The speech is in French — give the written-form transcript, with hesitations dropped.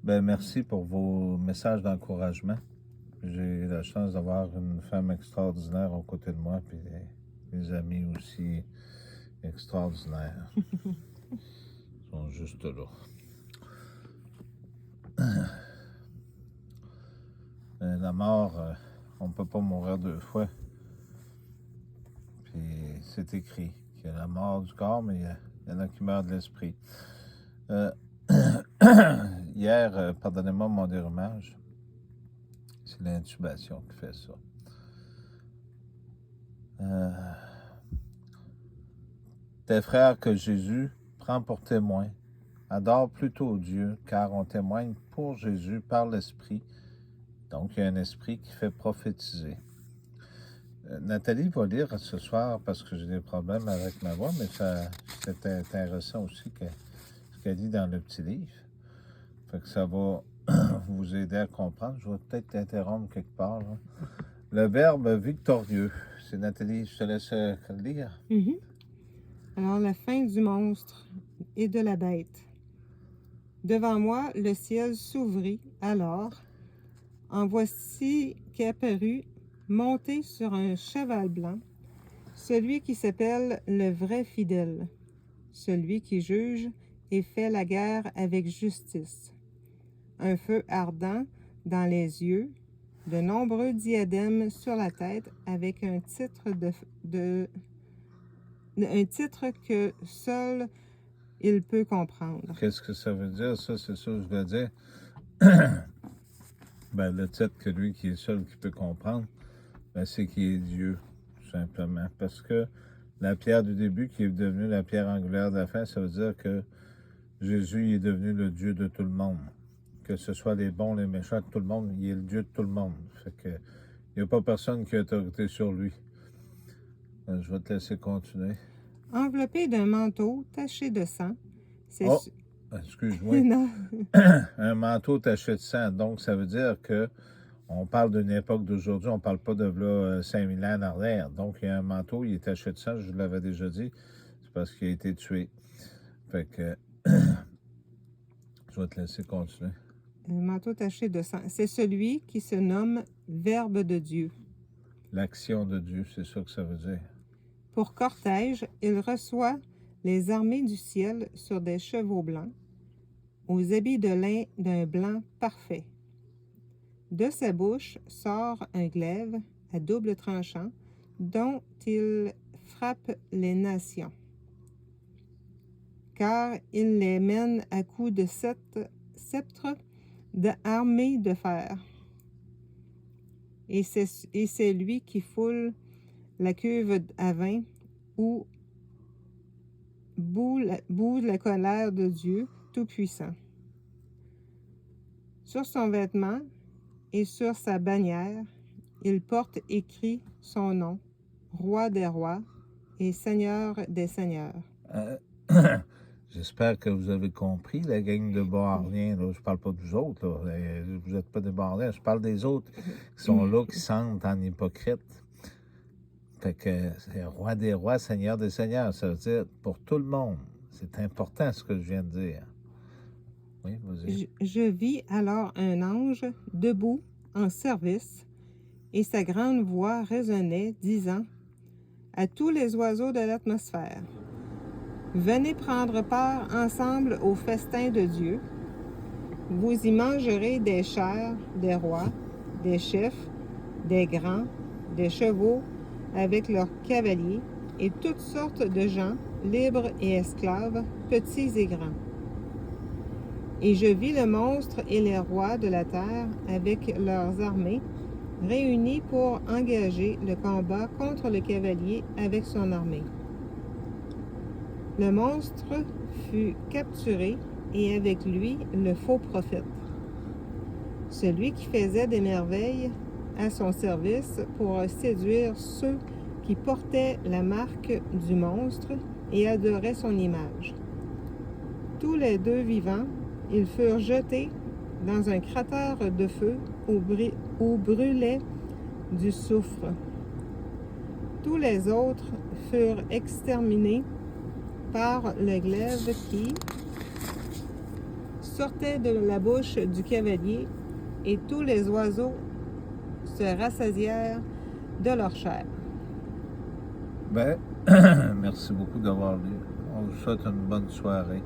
Ben, merci pour vos messages d'encouragement. J'ai eu la chance d'avoir une femme extraordinaire aux côtés de moi, puis des amis aussi extraordinaires. Ils sont juste là. La mort, on ne peut pas mourir deux fois. Puis c'est écrit qu'il y a la mort du corps, mais il y en a qui meurent de l'esprit. Hier, pardonnez-moi mon dérumage. C'est l'intubation qui fait ça. Tes frères que Jésus prend pour témoins, adore plutôt Dieu, car on témoigne pour Jésus par l'Esprit. Donc, il y a un esprit qui fait prophétiser. Nathalie va lire ce soir parce que j'ai des problèmes avec ma voix, mais c'est intéressant aussi ce qu'elle dit dans le petit livre. Fait que ça va vous aider à comprendre. Je vais peut-être t'interrompre quelque part. Là. Le verbe victorieux. C'est Nathalie, je te laisse lire. Mm-hmm. Alors, la fin du monstre et de la bête. Devant moi, le ciel s'ouvrit alors. En voici qu'apparut, monté sur un cheval blanc, celui qui s'appelle le vrai fidèle, celui qui juge et fait la guerre avec justice. Un feu ardent dans les yeux, de nombreux diadèmes sur la tête avec un titre un titre que seul il peut comprendre. Qu'est-ce que ça veut dire? Ça, c'est ça que je veux dire. Ben, le titre que lui qui est seul qui peut comprendre, ben, c'est qu'il est Dieu, tout simplement. Parce que la pierre du début qui est devenue la pierre angulaire de la fin, ça veut dire que Jésus est devenu le Dieu de tout le monde. Que ce soit les bons, les méchants, tout le monde, il est le Dieu de tout le monde. Fait que il n'y a pas personne qui a autorité sur lui. Je vais te laisser continuer. Enveloppé d'un manteau taché de sang, excuse-moi. Non. Un manteau taché de sang. Donc, ça veut dire que on parle d'une époque d'aujourd'hui, on ne parle pas de là 5000 ans en arrière. Donc, il y a un manteau, il est taché de sang, je vous l'avais déjà dit. C'est parce qu'il a été tué. Fait que je vais te laisser continuer. Un manteau taché de sang. C'est celui qui se nomme Verbe de Dieu. L'action de Dieu, c'est ça que ça veut dire. Pour cortège, il reçoit les armées du ciel sur des chevaux blancs, aux habits de lin d'un blanc parfait. De sa bouche sort un glaive à double tranchant, dont il frappe les nations. Car il les mène à coups de sceptre armés de fer. Et c'est lui qui foule la cuve à vin où bout la colère de Dieu Tout-Puissant. Sur son vêtement et sur sa bannière, il porte écrit son nom, Roi des rois et Seigneur des seigneurs. J'espère que vous avez compris, la gang de Barniens. Là, je parle pas de vous autres. Là. Vous n'êtes pas des Barniens. Je parle des autres qui sont là, qui sentent en hypocrite. Fait que c'est Roi des rois, Seigneur des seigneurs. Ça veut dire pour tout le monde. C'est important ce que je viens de dire. Oui, vas-y. Je vis alors un ange debout en service, et sa grande voix résonnait, disant à tous les oiseaux de l'atmosphère: venez prendre part ensemble au festin de Dieu. Vous y mangerez des chairs des rois, des chefs, des grands, des chevaux avec leurs cavaliers, et toutes sortes de gens, libres et esclaves, petits et grands. Et je vis le monstre et les rois de la terre avec leurs armées, réunis pour engager le combat contre le cavalier avec son armée. Le monstre fut capturé, et avec lui le faux prophète, celui qui faisait des merveilles à son service pour séduire ceux qui portaient la marque du monstre et adoraient son image. Tous les deux vivants, ils furent jetés dans un cratère de feu où brûlait du soufre. Tous les autres furent exterminés par le glaive qui, sortait de la bouche du cavalier, et tous les oiseaux se rassasièrent de leur chair. Ben, merci beaucoup d'avoir lu. On vous souhaite une bonne soirée.